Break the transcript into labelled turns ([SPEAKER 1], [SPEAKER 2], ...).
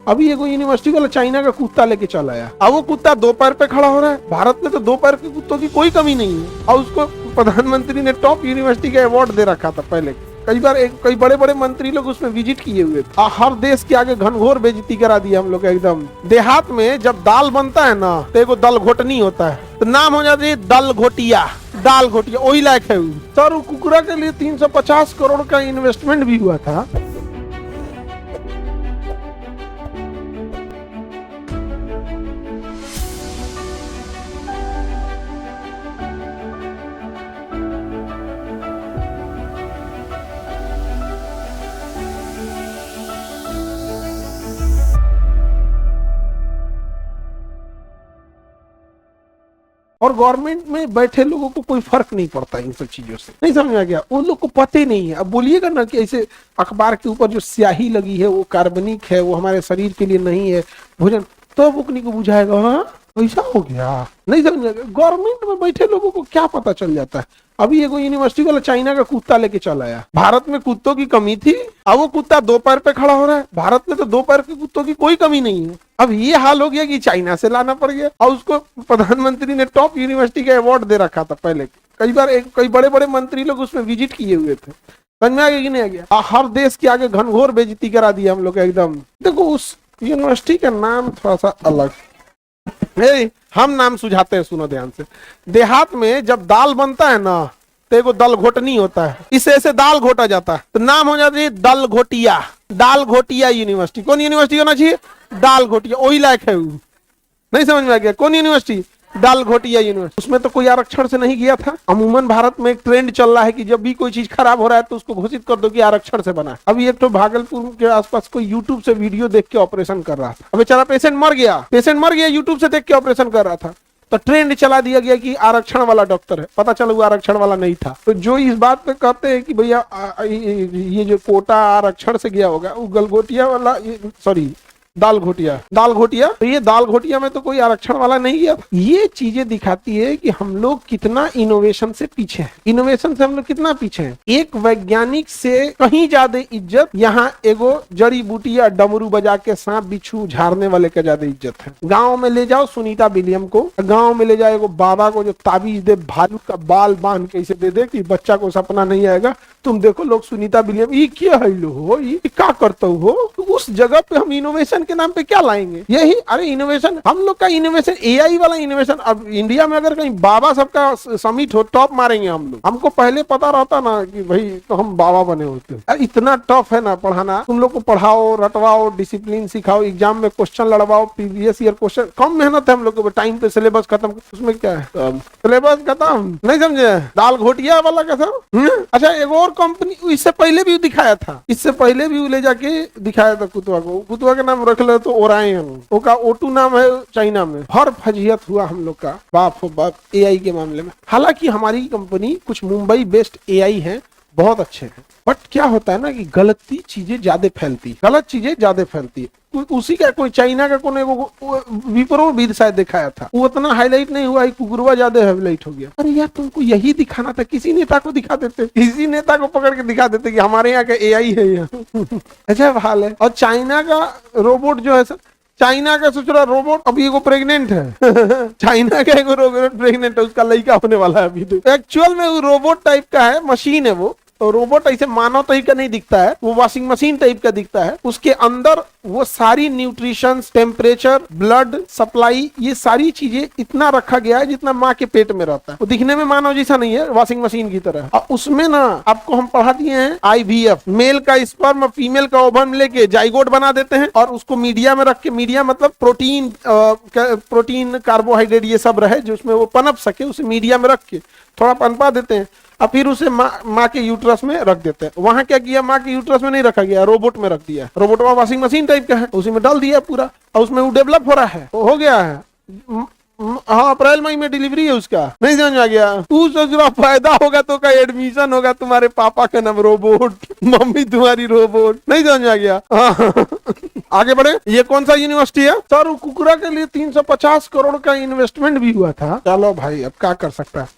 [SPEAKER 1] अभी एगो यूनिवर्सिटी वाला चाइना का कुत्ता लेके चला आया। अब वो कुत्ता दो पैर पे खड़ा हो रहा है। भारत में तो दो पैर के कुत्तों की कोई कमी नहीं है और उसको प्रधानमंत्री ने टॉप यूनिवर्सिटी का अवार्ड दे रखा था पहले। कई बड़े बड़े मंत्री लोग उसमें विजिट किए हुए थे। हर देश के आगे घनघोर बेइज्जती करा दिया हम लोग एकदम। देहात में जब दाल बनता है ना तो एगो दल घोटनी होता है, तो नाम हो जाती है दल घोटिया। दाल घोटिया वही लायक है सर। वो कुकुरा के लिए 350 करोड़ का इन्वेस्टमेंट भी हुआ था। और गवर्नमेंट में बैठे लोगों को कोई फर्क नहीं पड़ता इन सब चीजों से। नहीं समझ में आ गया? उन लोग को पता ही नहीं है। अब बोलिएगा ना कि ऐसे अखबार के ऊपर जो स्याही लगी है वो कार्बनिक है, वो हमारे शरीर के लिए नहीं है भोजन, तो बुकनी को बुझाएगा हाँ ऐसा हो गया। नहीं समझ में आ गया? गवर्नमेंट में बैठे लोगों को क्या पता चल जाता है। अभी एगो यूनिवर्सिटी वाला चाइना का कुत्ता लेके चला आया। भारत में कुत्तों की कमी थी, अब वो कुत्ता दो पैर पे खड़ा हो रहा है। भारत में तो दो पैर के कुत्तों की कोई कमी नहीं है। अब ये हाल हो गया कि चाइना से लाना पड़ गया और उसको प्रधानमंत्री ने टॉप यूनिवर्सिटी का अवार्ड दे रखा था पहले। कई बड़े बड़े मंत्री लोग उसमें विजिट किए हुए थे। समझ में आ गया कि नहीं आ गया? हर देश के आगे घनघोर बेइज्जती करा दिया हम लोग एकदम। देखो उस यूनिवर्सिटी का नाम थोड़ा सा अलग, हम नाम सुझाते हैं, सुनो ध्यान से। देहात में जब दाल बनता है ना तो एगो दल घोटनी होता है, इससे ऐसे दाल घोटा जाता है, तो नाम हो जाती है दल घोटिया। दाल घोटिया यूनिवर्सिटी। कौन यूनिवर्सिटी होना चाहिए? दाल घोटिया वही लायक है। नहीं समझ में आ गया? कौन यूनिवर्सिटी? दाल घोटिया यूनिवर्सिटी। उसमें तो कोई आरक्षण से नहीं गया था। अमूमन भारत में एक ट्रेंड चल रहा है कि जब भी कोई चीज खराब हो रहा है तो उसको घोषित कर दो कि आरक्षण से बना है। अभी एक तो भागलपुर के आसपास कोई यूट्यूब से वीडियो देख के ऑपरेशन कर रहा था। अब बेचारा पेशेंट मर गया यूट्यूब से देख के ऑपरेशन कर रहा था, तो ट्रेंड चला दिया गया कि आरक्षण वाला डॉक्टर है। पता चला वो आरक्षण वाला नहीं था। तो जो इस बात पे कहते हैं कि भैया ये जो कोटा आरक्षण से गया होगा, वो गलगोटिया वाला, सॉरी दाल घोटिया, तो ये दाल घोटिया में तो कोई आरक्षण वाला नहीं गया। ये चीजें दिखाती है कि हम लोग कितना इनोवेशन से पीछे हैं। इनोवेशन से हम लोग कितना पीछे हैं। एक वैज्ञानिक से कहीं ज्यादा इज्जत यहाँ एगो जड़ी बूटी या डमरू बजा के सांप बिच्छू झाड़ने वाले का ज्यादा इज्जत है। गाँव में ले जाओ सुनीता विलियम को, गाँव में ले जाओ एगो बाबा को जो ताबीज दे, भालू का बाल बांध के इसे दे दे कि बच्चा को सपना नहीं आएगा। तुम देखो लोग सुनीता विलियम ये क्या है लो हो, ये क्या करते हो। तो उस जगह पे हम इनोवेशन के नाम पे क्या लाएंगे? यही अरे इनोवेशन, हम लोग का इनोवेशन एआई वाला इनोवेशन। अब इंडिया में अगर कहीं बाबा सबका समिट हो, टॉप मारेंगे हम लोग। हमको पहले पता रहता ना कि भाई तो हम बाबा बने होते। इतना टफ है ना पढ़ाना। तुम लोग को पढ़ाओ, रटवाओ, डिसिप्लिन सिखाओ, एग्जाम में क्वेश्चन लड़वाओ, प्रीवियस ईयर क्वेश्चन। कम मेहनत है हम लोग को, टाइम पे सिलेबस खत्म। उसमें क्या है, सिलेबस खत्म। नहीं समझे? दाल घोटिया वाला कैसा। अच्छा एक और कंपनी इससे पहले भी दिखाया था, इससे पहले भी ले जाके दिखाया था कुतवा को। कुतवा का नाम रख ले तो ओरायन, ओका ओटू नाम है चाइना में। हर फजीहत हुआ हम लोग का बाप हो बाप एआई के मामले में। हालांकि हमारी कंपनी कुछ मुंबई बेस्ड एआई है, बहुत अच्छे हैं, बट क्या होता है ना कि गलत चीजें ज्यादा फैलती है। उसी का कोई चाइना का कोने विप्रो भी शायद दिखाया था, वो उतना हाईलाइट नहीं हुआ, कुकुरवा ज्यादा हाईलाइट हो गया। अरे यार तुमको यही दिखाना था, किसी नेता को दिखा देते, किसी नेता को पकड़ के दिखा देते कि हमारे यहाँ का एआई है यहाँ। अच्छा हाल है। और चाइना का रोबोट जो है सर, चाइना का सोच रहा रोबोट अभी एगो प्रेग्नेंट है। चाइना का एगो रोबोट प्रेग्नेंट है, उसका लड़का होने वाला है अभी। तो एक्चुअल में वो रोबोट टाइप का है, मशीन है वो। तो रोबोट ऐसे मानव टाइप का नहीं दिखता है, वो वॉशिंग मशीन टाइप का दिखता है। उसके अंदर वो सारी न्यूट्रिशन, टेम्परेचर, ब्लड सप्लाई, ये सारी चीजें इतना रखा गया है जितना माँ के पेट में रहता है। वो दिखने में मानव जैसा नहीं है, वॉशिंग मशीन की तरह। और उसमें ना आपको हम पढ़ा दिए हैं IVF, मेल का स्पर्म फीमेल का ओवम लेके जाइगोट बना देते हैं और उसको मीडिया में रख के, मीडिया मतलब प्रोटीन कार्बोहाइड्रेट ये सब रहे जो उसमें वो पनप सके, उसे मीडिया में रख के थोड़ा पनपा देते हैं और फिर उसे माँ के यूट्रस में रख देते हैं। वहां क्या किया, माँ के यूट्रस में नहीं रखा गया, रोबोट में रख दिया। रोबोट में वॉशिंग मशीन टाइप का है, उसी में डाल दिया पूरा और उसमें वो डेवलप हो रहा है, हो गया है। हाँ अप्रैल मई में डिलीवरी है उसका। नहीं समझ में आ गया? तू सोच रहा फायदा होगा तो का एडमिशन होगा, तुम्हारे पापा का नाम रोबोट, मम्मी तुम्हारी रोबोट। नहीं समझ में आ गया? हाँ। आगे बढ़े। ये कौन सा यूनिवर्सिटी है सर? कुकुरा के लिए 350 करोड़ का इन्वेस्टमेंट भी हुआ था। चलो भाई अब क्या कर सकता है।